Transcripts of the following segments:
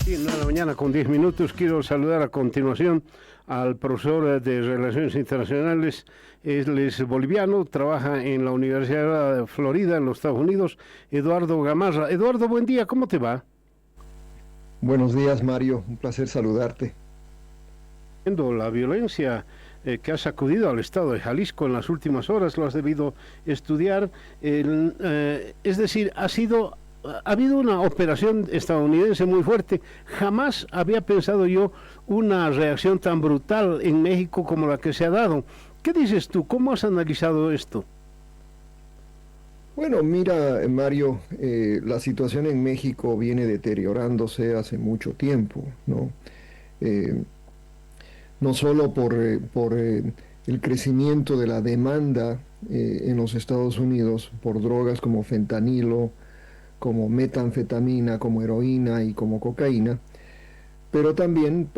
Sí, 9 de la mañana con 10 minutos. Quiero saludar a continuación al profesor de Relaciones Internacionales. Él es boliviano, trabaja en la Universidad de Florida, en los Estados Unidos, Eduardo Gamarra. Eduardo, buen día, ¿cómo te va? Buenos días, Mario. Un placer saludarte. La violencia que ha sacudido al estado de Jalisco en las últimas horas, lo has debido estudiar. Es decir, ha habido una operación estadounidense muy fuerte. Jamás había pensado yo una reacción tan brutal en México como la que se ha dado. ¿Qué dices tú? ¿Cómo has analizado esto? Bueno, mira, Mario, la situación en México viene deteriorándose hace mucho tiempo, ¿no? Eh, no solo por el crecimiento de la demanda en los Estados Unidos por drogas como fentanilo, como metanfetamina, como heroína y como cocaína, pero también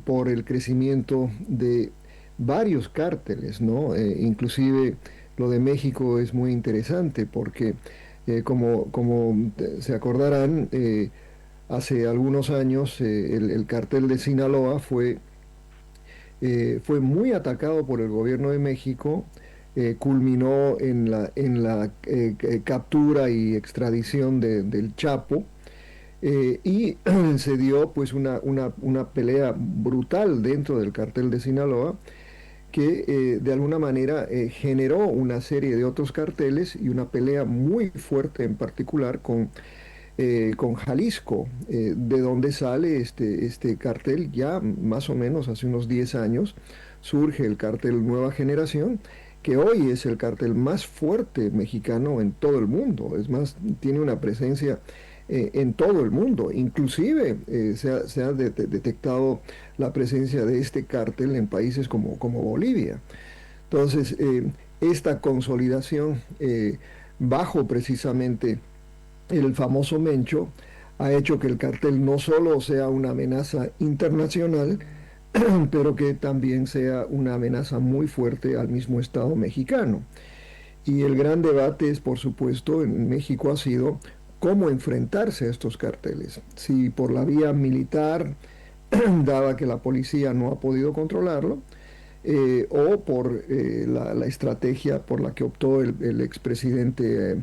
por el crecimiento de varios cárteles, ¿no? Inclusive lo de México es muy interesante porque, como se acordarán, hace algunos años el cártel de Sinaloa fue muy atacado por el gobierno de México, culminó en la captura y extradición del Chapo, y se dio pues una pelea brutal dentro del cartel de Sinaloa que de alguna manera generó una serie de otros carteles y una pelea muy fuerte en particular con Jalisco, de donde sale este cartel ya más o menos hace unos 10 años, surge el cartel Nueva Generación, que hoy es el cartel más fuerte mexicano en todo el mundo. Es más, tiene una presencia en todo el mundo. Inclusive se ha detectado la presencia de este cártel en países como Bolivia. Entonces, esta consolidación bajo precisamente el famoso Mencho ha hecho que el cartel no solo sea una amenaza internacional, pero que también sea una amenaza muy fuerte al mismo Estado mexicano. Y el gran debate es, por supuesto, en México ha sido cómo enfrentarse a estos carteles. Si por la vía militar, dada que la policía no ha podido controlarlo, o por la estrategia por la que optó el expresidente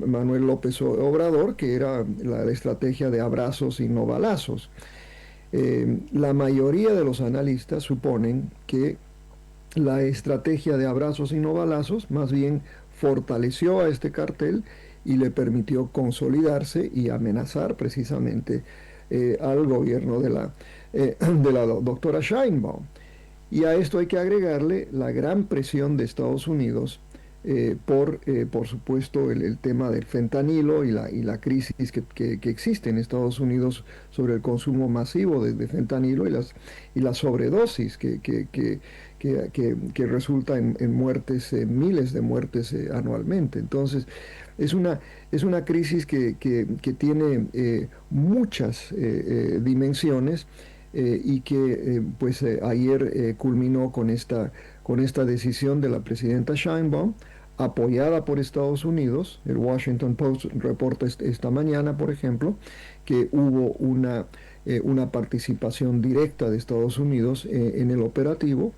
Manuel López Obrador, que era la estrategia de abrazos y no balazos. La mayoría de los analistas suponen que la estrategia de abrazos y no balazos más bien fortaleció a este cartel y le permitió consolidarse y amenazar precisamente al gobierno de la doctora Sheinbaum. Y a esto hay que agregarle la gran presión de Estados Unidos por supuesto, el tema del fentanilo y la crisis que existe en Estados Unidos sobre el consumo masivo de fentanilo y la sobredosis que resulta en muertes, miles de muertes anualmente. Entonces, es una crisis que tiene muchas dimensiones y que pues ayer culminó con esta decisión de la presidenta Sheinbaum, apoyada por Estados Unidos. El Washington Post reporta esta mañana, por ejemplo, que hubo una participación directa de Estados Unidos en el operativo,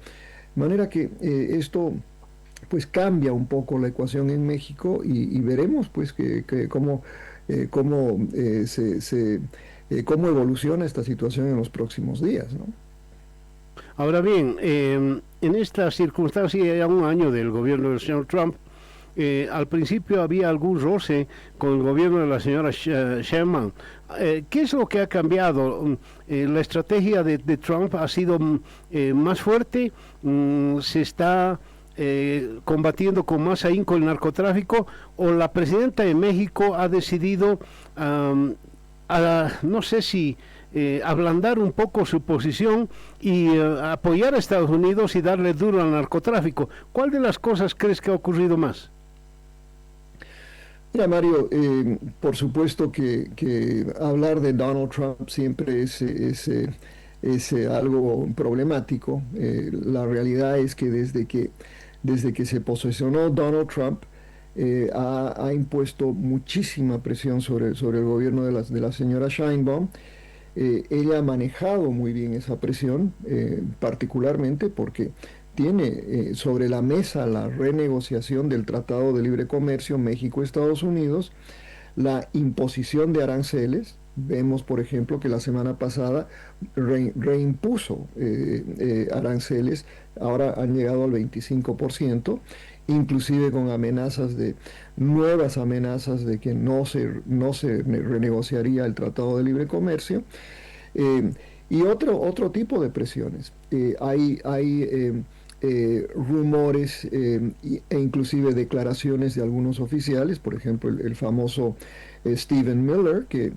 de manera que esto pues cambia un poco la ecuación en México y veremos pues cómo evoluciona esta situación en los próximos días, ¿no? Ahora bien, en esta circunstancia, ya un año del gobierno del señor Trump, al principio había algún roce con el gobierno de la señora Sherman. ¿Qué es lo que ha cambiado? ¿La estrategia de Trump ha sido más fuerte? ¿Se está combatiendo con más ahínco el narcotráfico? ¿O la presidenta de México ha decidido, no sé si ablandar un poco su posición y apoyar a Estados Unidos y darle duro al narcotráfico? ¿Cuál de las cosas crees que ha ocurrido más? Mira, Mario, por supuesto que hablar de Donald Trump siempre es algo problemático. La realidad es que desde que se posesionó Donald Trump, ha impuesto muchísima presión sobre el gobierno de la señora Sheinbaum, ella ha manejado muy bien esa presión, particularmente porque tiene sobre la mesa la renegociación del Tratado de Libre Comercio México-Estados Unidos, la imposición de aranceles. Vemos, por ejemplo, que la semana pasada reimpuso aranceles, ahora han llegado al 25%, inclusive con amenazas de nuevas amenazas de que no se renegociaría el Tratado de Libre Comercio. Eh, y otro tipo de presiones. Hay rumores e inclusive declaraciones de algunos oficiales, por ejemplo el famoso Stephen Miller, que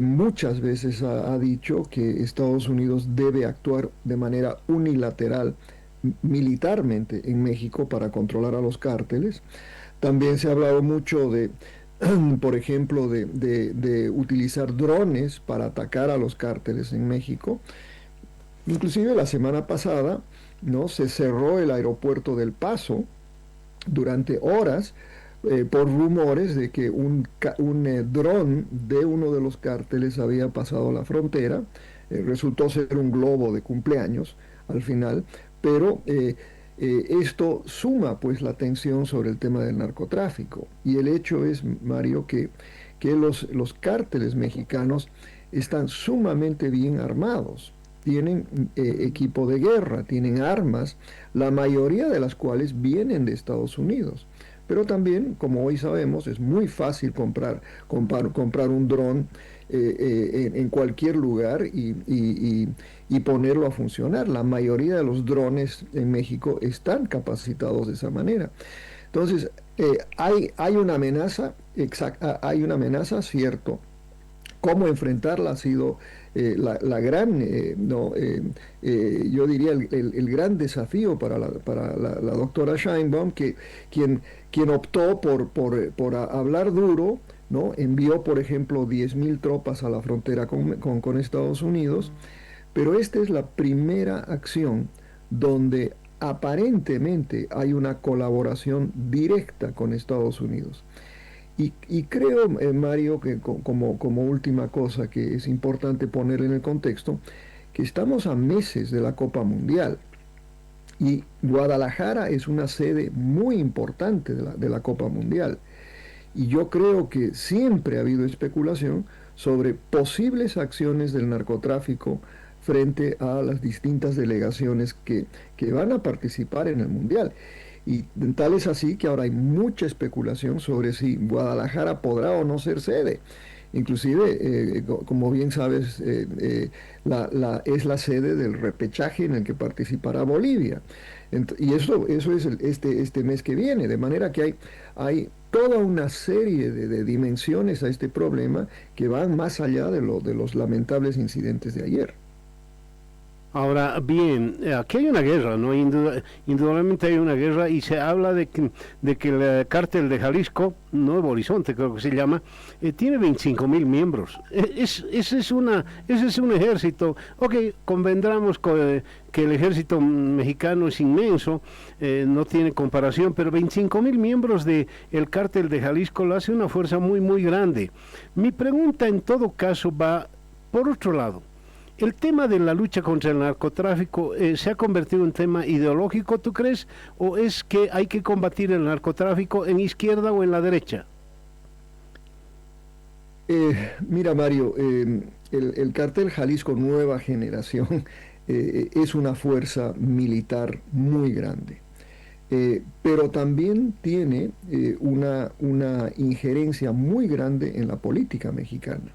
muchas veces ha dicho que Estados Unidos debe actuar de manera unilateral militarmente en México para controlar a los cárteles. También se ha hablado mucho de, por ejemplo, de utilizar drones para atacar a los cárteles en México. Inclusive la semana pasada, ¿no?, se cerró el aeropuerto del Paso durante horas por rumores de que un dron de uno de los cárteles había pasado la frontera. Resultó ser un globo de cumpleaños al final, pero esto suma pues la tensión sobre el tema del narcotráfico. Y el hecho es, Mario, que los cárteles mexicanos están sumamente bien armados. Tienen equipo de guerra, tienen armas, la mayoría de las cuales vienen de Estados Unidos. Pero también, como hoy sabemos, es muy fácil comprar un dron en cualquier lugar y ponerlo a funcionar. La mayoría de los drones en México están capacitados de esa manera. Entonces, hay una amenaza, cierto. Cómo enfrentarla ha sido la gran, no, yo diría el gran desafío para la doctora Sheinbaum, quien optó por hablar duro, ¿no? Envió, por ejemplo, 10.000 tropas a la frontera con Estados Unidos, pero esta es la primera acción donde aparentemente hay una colaboración directa con Estados Unidos. Y creo, Mario, que como última cosa que es importante poner en el contexto, que estamos a meses de la Copa Mundial y Guadalajara es una sede muy importante de la Copa Mundial. Y yo creo que siempre ha habido especulación sobre posibles acciones del narcotráfico frente a las distintas delegaciones que van a participar en el Mundial. Y tal es así que ahora hay mucha especulación sobre si Guadalajara podrá o no ser sede. Inclusive, como bien sabes, es la sede del repechaje en el que participará Bolivia. Y eso es este mes que viene. De manera que hay toda una serie de dimensiones a este problema que van más allá de los lamentables incidentes de ayer. Ahora bien, aquí hay una guerra, ¿no? Indudablemente hay una guerra y se habla de que el cártel de Jalisco, Nuevo Horizonte creo que se llama, tiene 25.000 miembros. Ese es un ejército. Ok, convendremos que el ejército mexicano es inmenso, no tiene comparación, pero 25.000 miembros del cártel de Jalisco lo hace una fuerza muy, muy grande. Mi pregunta en todo caso va por otro lado. El tema de la lucha contra el narcotráfico se ha convertido en tema ideológico, ¿tú crees? ¿O es que hay que combatir el narcotráfico en izquierda o en la derecha? Mira, Mario, el cártel Jalisco Nueva Generación es una fuerza militar muy grande. Pero también tiene una injerencia muy grande en la política mexicana,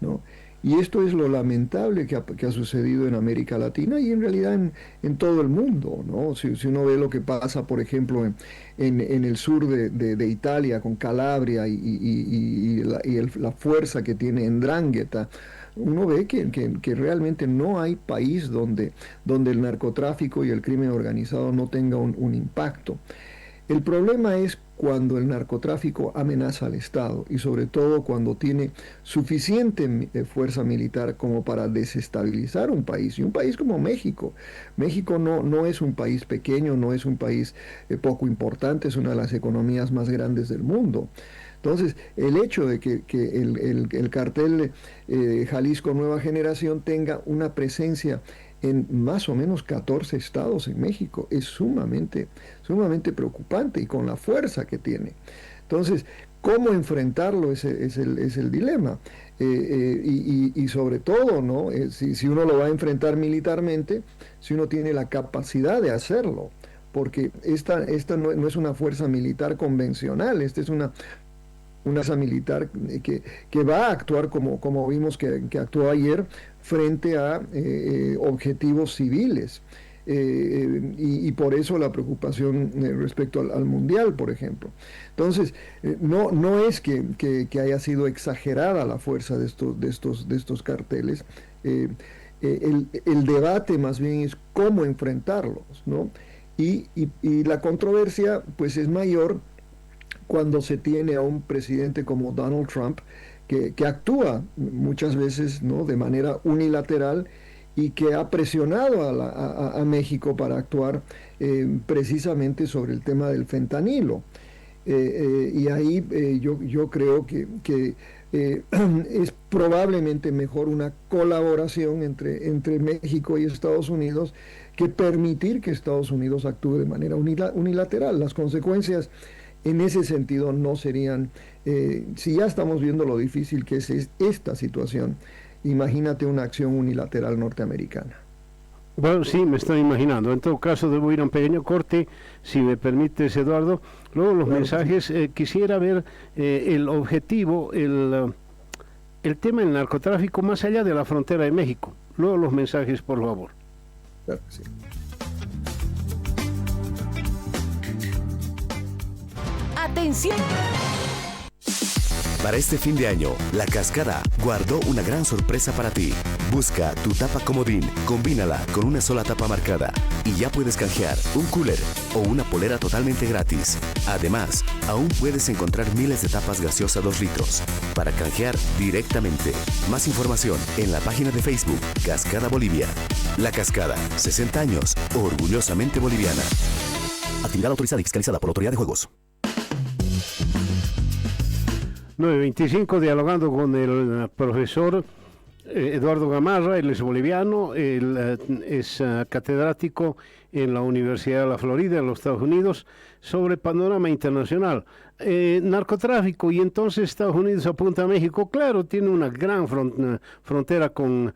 ¿no? Y esto es lo lamentable que ha sucedido en América Latina y en realidad en todo el mundo, ¿no? Si uno ve lo que pasa, por ejemplo, en el sur de Italia con Calabria y la fuerza que tiene Ndrangheta, uno ve que realmente no hay país donde el narcotráfico y el crimen organizado no tenga un impacto. El problema es cuando el narcotráfico amenaza al Estado y sobre todo cuando tiene suficiente fuerza militar como para desestabilizar un país. Y un país como México. México no es un país pequeño, no es un país poco importante, es una de las economías más grandes del mundo. Entonces, el hecho de que el cartel Jalisco Nueva Generación tenga una presencia en más o menos 14 estados en México es sumamente preocupante, y con la fuerza que tiene. Entonces, ¿cómo enfrentarlo? Es el dilema. Y sobre todo, ¿no? Si uno lo va a enfrentar militarmente, si uno tiene la capacidad de hacerlo, porque esta no es una fuerza militar convencional, esta es una fuerza militar que va a actuar como vimos que actuó ayer frente a objetivos civiles. Y por eso la preocupación respecto al Mundial, por ejemplo. Entonces, no es que haya sido exagerada la fuerza de estos carteles. El debate más bien es cómo enfrentarlos, ¿no? Y la controversia pues es mayor cuando se tiene a un presidente como Donald Trump que actúa muchas veces, ¿no?, de manera unilateral, y que ha presionado a México para actuar precisamente sobre el tema del fentanilo. Y ahí yo creo que es probablemente mejor una colaboración entre México y Estados Unidos que permitir que Estados Unidos actúe de manera unilateral. Las consecuencias en ese sentido no serían, si ya estamos viendo lo difícil que es esta situación, imagínate una acción unilateral norteamericana. Bueno, sí, me estoy imaginando. En todo caso, debo ir a un pequeño corte, si me permites, Eduardo. Luego los mensajes, quisiera ver el objetivo, el tema del narcotráfico más allá de la frontera de México. Luego los mensajes, por favor. Claro que sí. Atención. Para este fin de año, La Cascada guardó una gran sorpresa para ti. Busca tu tapa comodín, combínala con una sola tapa marcada y ya puedes canjear un cooler o una polera totalmente gratis. Además, aún puedes encontrar miles de tapas gaseosa 2 litros para canjear directamente. Más información en la página de Facebook Cascada Bolivia. La Cascada, 60 años, orgullosamente boliviana. Actividad autorizada y fiscalizada por la Autoridad de Juegos. 9:25, dialogando con el profesor Eduardo Gamarra. Él es boliviano, él es catedrático en la Universidad de la Florida, en los Estados Unidos, sobre panorama internacional. Narcotráfico, y entonces Estados Unidos apunta a México. Claro, tiene una gran frontera con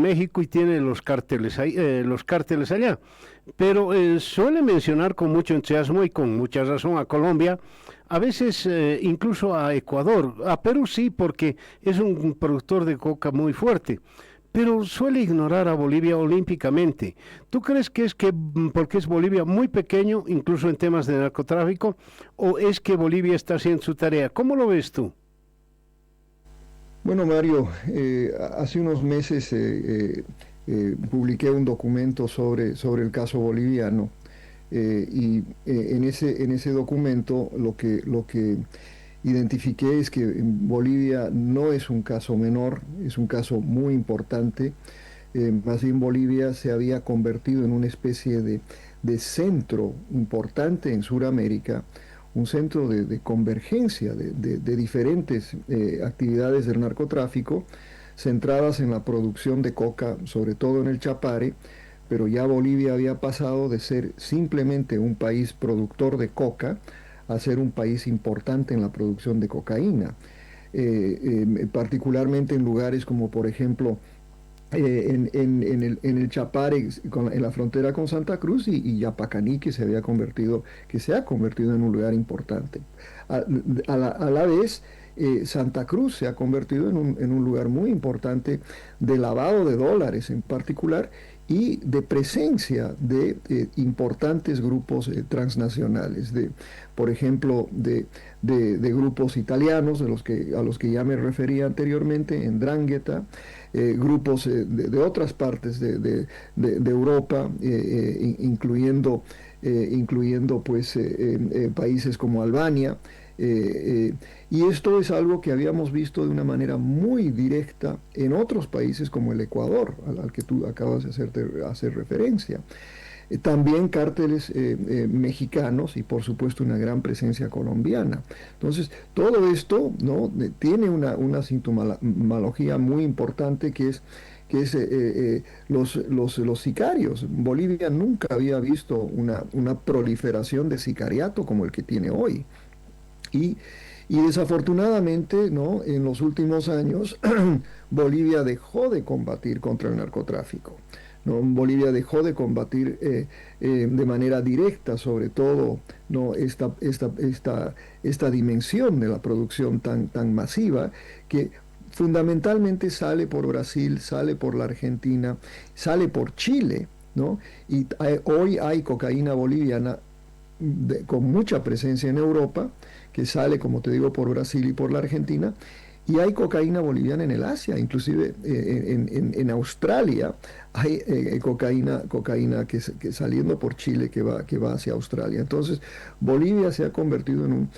México y tiene los cárteles allá. Pero suele mencionar con mucho entusiasmo y con mucha razón a Colombia, a veces incluso a Ecuador, a Perú sí, porque es un productor de coca muy fuerte, pero suele ignorar a Bolivia olímpicamente. ¿Tú crees que es porque es Bolivia muy pequeño, incluso en temas de narcotráfico, o es que Bolivia está haciendo su tarea? ¿Cómo lo ves tú? Bueno, Mario, hace unos meses publiqué un documento sobre el caso boliviano. Y en ese documento lo que identifiqué es que en Bolivia no es un caso menor, es un caso muy importante. Más bien Bolivia se había convertido en una especie de centro importante en Sudamérica, un centro de convergencia de diferentes actividades del narcotráfico, centradas en la producción de coca, sobre todo en el Chapare. Pero ya Bolivia había pasado de ser simplemente un país productor de coca a ser un país importante en la producción de cocaína, particularmente en lugares como, por ejemplo, en el Chapare, en la frontera con Santa Cruz, y Yapacaní, que se ha convertido en un lugar importante. A la vez, Santa Cruz se ha convertido en un lugar muy importante de lavado de dólares en particular, y de presencia de importantes grupos transnacionales, por ejemplo, de grupos italianos, a los que ya me refería anteriormente, en 'Ndrangheta, grupos de otras partes de Europa, incluyendo pues países como Albania. Y esto es algo que habíamos visto de una manera muy directa en otros países como el Ecuador, al que tú acabas de hacer referencia. también cárteles mexicanos y por supuesto una gran presencia colombiana. Entonces, todo esto, ¿no?, tiene una sintomología muy importante que es los sicarios. Bolivia nunca había visto una proliferación de sicariato como el que tiene hoy. Y desafortunadamente, ¿no?, en los últimos años, Bolivia dejó de combatir contra el narcotráfico, ¿no? Bolivia dejó de combatir de manera directa, sobre todo, ¿no?, esta dimensión de la producción tan masiva que fundamentalmente sale por Brasil, sale por la Argentina, sale por Chile, ¿no? Y hoy hay cocaína boliviana con mucha presencia en Europa, que sale, como te digo, por Brasil y por la Argentina, y hay cocaína boliviana en el Asia, inclusive en Australia hay cocaína que saliendo por Chile que va hacia Australia. Entonces, Bolivia se ha convertido en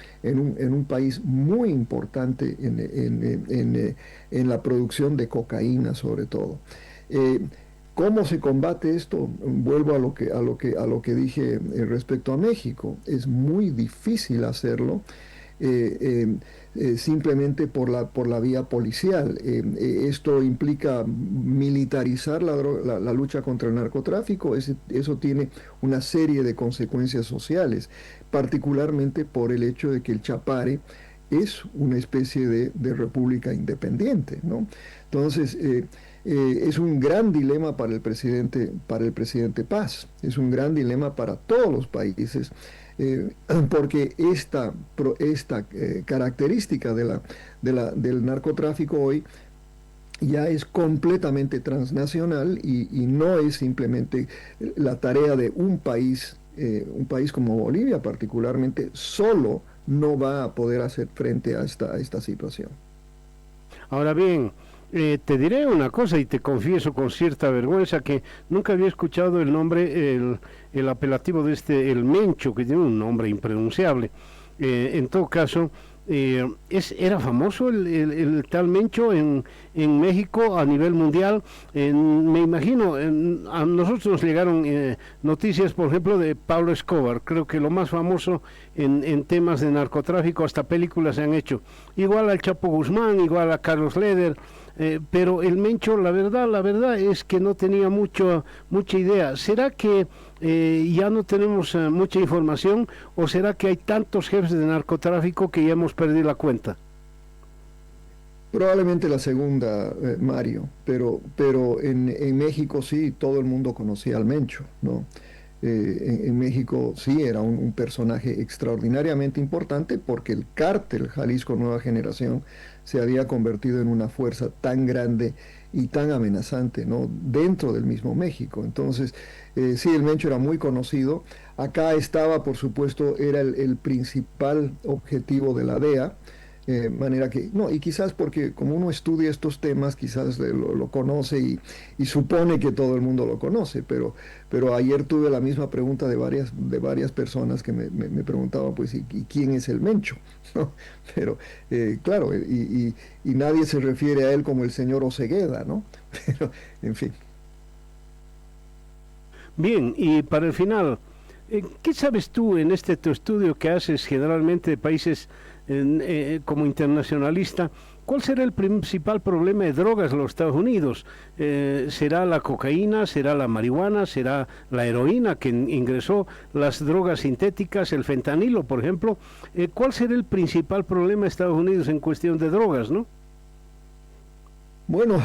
un país muy importante en la producción de cocaína, sobre todo. ¿Cómo se combate esto? Vuelvo a lo que dije respecto a México. Es muy difícil hacerlo simplemente por la vía policial. Esto implica militarizar la lucha contra el narcotráfico. Eso tiene una serie de consecuencias sociales, particularmente por el hecho de que el Chapare es una especie de república independiente, ¿no? Entonces, es un gran dilema para el presidente Paz, es un gran dilema para todos los países, porque esta característica del narcotráfico hoy ya es completamente transnacional y no es simplemente la tarea de un país como Bolivia particularmente, solo no va a poder hacer frente a esta situación. Ahora bien, te diré una cosa y te confieso con cierta vergüenza que nunca había escuchado el nombre, el apelativo de el Mencho, que tiene un nombre impronunciable. En todo caso, era famoso el tal Mencho en México a nivel mundial. Me imagino, a nosotros nos llegaron noticias, por ejemplo, de Pablo Escobar. Creo que lo más famoso en temas de narcotráfico, hasta películas se han hecho. Igual al Chapo Guzmán, igual a Carlos Leder. Pero el Mencho, la verdad es que no tenía mucha idea. ¿Será que ya no tenemos mucha información o será que hay tantos jefes de narcotráfico que ya hemos perdido la cuenta? Probablemente la segunda, Mario, pero en México sí, todo el mundo conocía al Mencho, ¿no? En México sí era un personaje extraordinariamente importante porque el cártel Jalisco Nueva Generación se había convertido en una fuerza tan grande y tan amenazante, ¿no?, dentro del mismo México. Entonces, sí, el Mencho era muy conocido. Acá estaba, por supuesto, era el principal objetivo de la DEA. Manera que, no, y quizás porque como uno estudia estos temas, quizás lo conoce y supone que todo el mundo lo conoce, pero ayer tuve la misma pregunta de varias personas que me preguntaban, pues, ¿y quién es el Mencho? ¿No? Pero, claro, y nadie se refiere a él como el señor Osegueda, ¿no? Pero, en fin. Bien, y para el final, ¿qué sabes tú en tu estudio que haces generalmente de países como internacionalista? ¿Cuál será el principal problema de drogas en los Estados Unidos? ¿Será la cocaína? ¿Será la marihuana? ¿Será la heroína que ingresó? ¿Las drogas sintéticas? ¿El fentanilo, por ejemplo? ¿Cuál será el principal problema de Estados Unidos en cuestión de drogas, no? Bueno,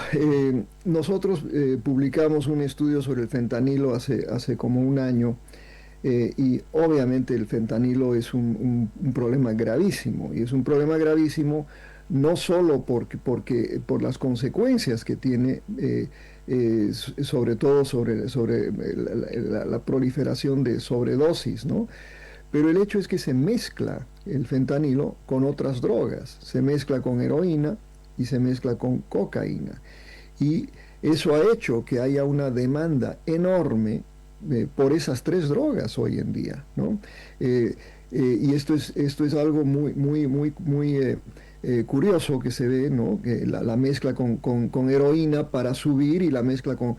nosotros publicamos un estudio sobre el fentanilo hace como un año. Y obviamente el fentanilo es un problema gravísimo, y es un problema gravísimo no solo por las consecuencias que tiene, sobre todo sobre la proliferación de sobredosis, ¿no? Pero el hecho es que se mezcla el fentanilo con otras drogas, se mezcla con heroína y se mezcla con cocaína, y eso ha hecho que haya una demanda enorme por esas tres drogas hoy en día, ¿no? Y esto es algo muy curioso que se ve, ¿no? Que la mezcla con heroína para subir y la mezcla con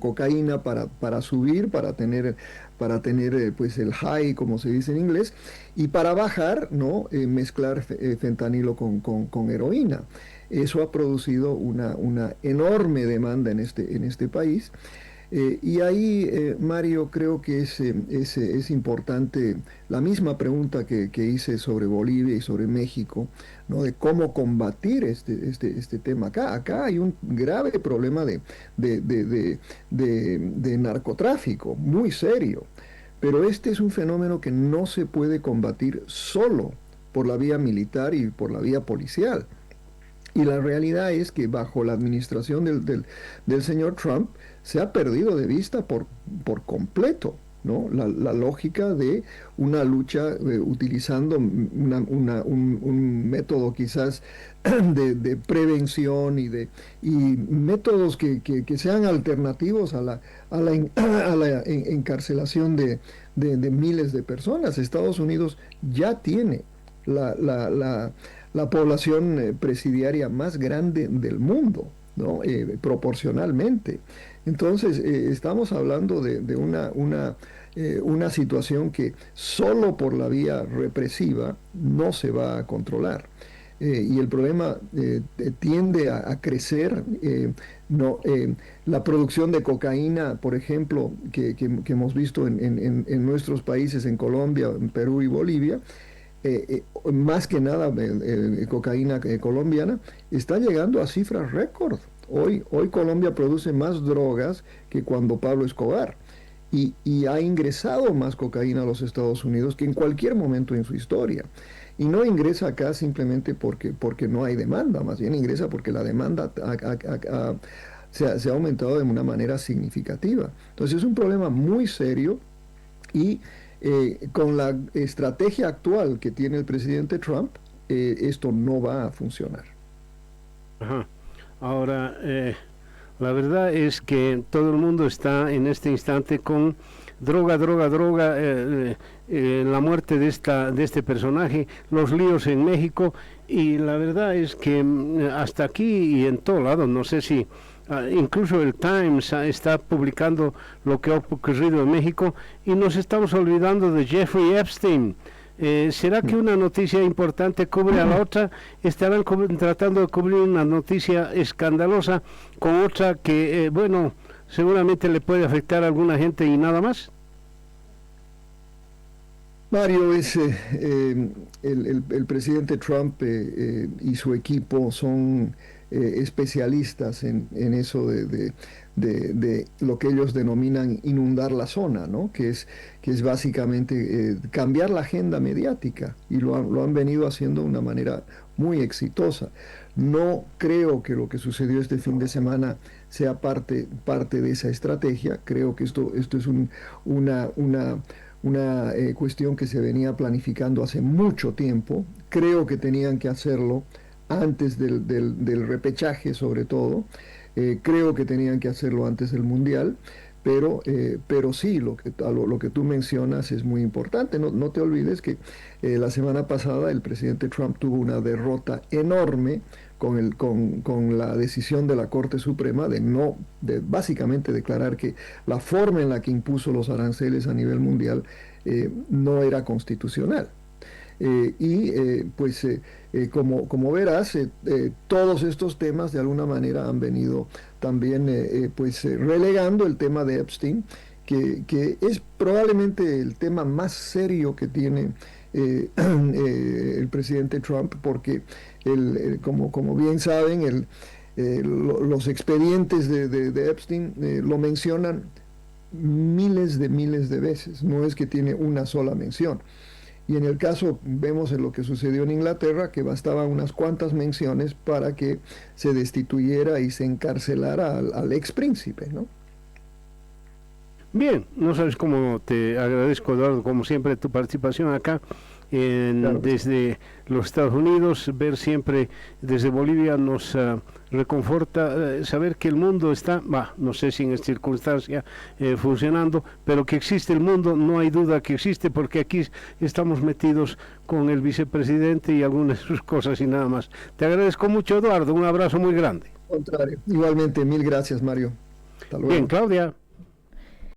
cocaína para subir, para tener pues el high, como se dice en inglés, y para bajar, ¿no? Mezclar fentanilo con heroína. Eso ha producido una enorme demanda en este país. Y ahí, Mario, creo que es importante la misma pregunta que hice sobre Bolivia y sobre México, ¿no? De cómo combatir este tema acá. Acá hay un grave problema de narcotráfico, muy serio. Pero este es un fenómeno que no se puede combatir solo por la vía militar y por la vía policial. Y la realidad es que bajo la administración del señor Trump se ha perdido de vista por completo, ¿no? La lógica de una lucha utilizando un método quizás de prevención y métodos que sean alternativos a la encarcelación de miles de personas. Estados Unidos ya tiene la población presidiaria más grande del mundo, ¿no? Proporcionalmente. Entonces, estamos hablando de una situación que solo por la vía represiva no se va a controlar. Y el problema tiende a crecer. La producción de cocaína, por ejemplo, que hemos visto en nuestros países, en Colombia, en Perú y Bolivia, más que nada cocaína colombiana, está llegando a cifras récord. Hoy Colombia produce más drogas que cuando Pablo Escobar y ha ingresado más cocaína a los Estados Unidos que en cualquier momento en su historia. Y no ingresa acá simplemente porque no hay demanda, más bien ingresa porque la demanda se ha aumentado de una manera significativa. Entonces es un problema muy serio y con la estrategia actual que tiene el presidente Trump, esto no va a funcionar. Ajá. Ahora, la verdad es que todo el mundo está en este instante con droga, la muerte de este personaje, los líos en México, y la verdad es que hasta aquí y en todo lado, no sé si incluso el Times está publicando lo que ha ocurrido en México y nos estamos olvidando de Jeffrey Epstein. ¿Será que una noticia importante cubre a la otra? ¿Estarán tratando de cubrir una noticia escandalosa con otra que, bueno, seguramente le puede afectar a alguna gente y nada más? Mario, el presidente Trump y su equipo son especialistas en eso de lo que ellos denominan inundar la zona, ¿no? Que es básicamente cambiar la agenda mediática, y lo han venido haciendo de una manera muy exitosa. No creo que lo que sucedió este fin de semana sea parte de esa estrategia. Creo que esto es una cuestión que se venía planificando hace mucho tiempo. Creo que tenían que hacerlo antes del repechaje, sobre todo. Creo que tenían que hacerlo antes del Mundial, pero sí, lo que tú mencionas es muy importante. No te olvides que la semana pasada el presidente Trump tuvo una derrota enorme con la decisión de la Corte Suprema de básicamente declarar que la forma en la que impuso los aranceles a nivel mundial no era constitucional. Como verás, todos estos temas de alguna manera han venido también relegando el tema de Epstein, que es probablemente el tema más serio que tiene el presidente Trump, porque como bien saben, los expedientes de Epstein lo mencionan miles de veces, no es que tiene una sola mención. Y en el caso, vemos en lo que sucedió en Inglaterra, que bastaban unas cuantas menciones para que se destituyera y se encarcelara al ex príncipe, ¿no? Bien, no sabes cómo te agradezco, Eduardo, como siempre, tu participación acá Claro. desde los Estados Unidos, ver siempre desde Bolivia nos reconforta saber que el mundo está, no sé si en esta circunstancia funcionando, pero que existe el mundo, no hay duda que existe, porque aquí estamos metidos con el vicepresidente y algunas de sus cosas y nada más. Te agradezco mucho, Eduardo, un abrazo muy grande. Contrario. Igualmente, mil gracias, Mario. Hasta luego. Bien, Claudia.